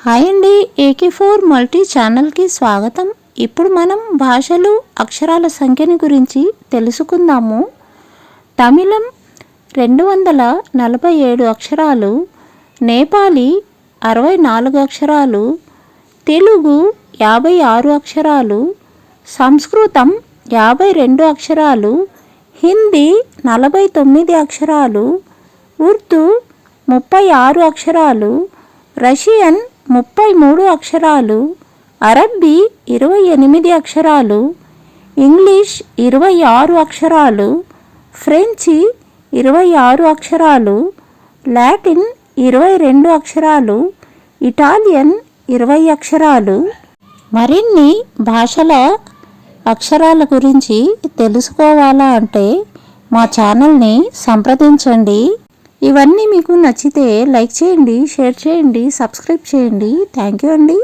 Hi అండి, AK4 multi ఛానల్కి స్వాగతం. ఇప్పుడు మనం భాషలు అక్షరాల సంఖ్యని గురించి తెలుసుకుందాము. తమిళం 247 అక్షరాలు, నేపాలీ 64 అక్షరాలు, తెలుగు 56 అక్షరాలు, సంస్కృతం 52 అక్షరాలు, హిందీ 49 అక్షరాలు, ఉర్దూ 36 అక్షరాలు, రష్యన్ 33 అక్షరాలు, అరబ్బీ 28 అక్షరాలు, ఇంగ్లీష్ 26 అక్షరాలు, ఫ్రెంచి 26 అక్షరాలు, లాటిన్ 22 అక్షరాలు, ఇటాలియన్ 20 అక్షరాలు. మరిన్ని భాషల అక్షరాల గురించి తెలుసుకోవాలా అంటే మా ఛానల్ని సంప్రదించండి. ఇవన్నీ మీకు నచ్చితే లైక్ చేయండి, షేర్ చేయండి, సబ్స్క్రైబ్ చేయండి. థ్యాంక్ యూ అండి.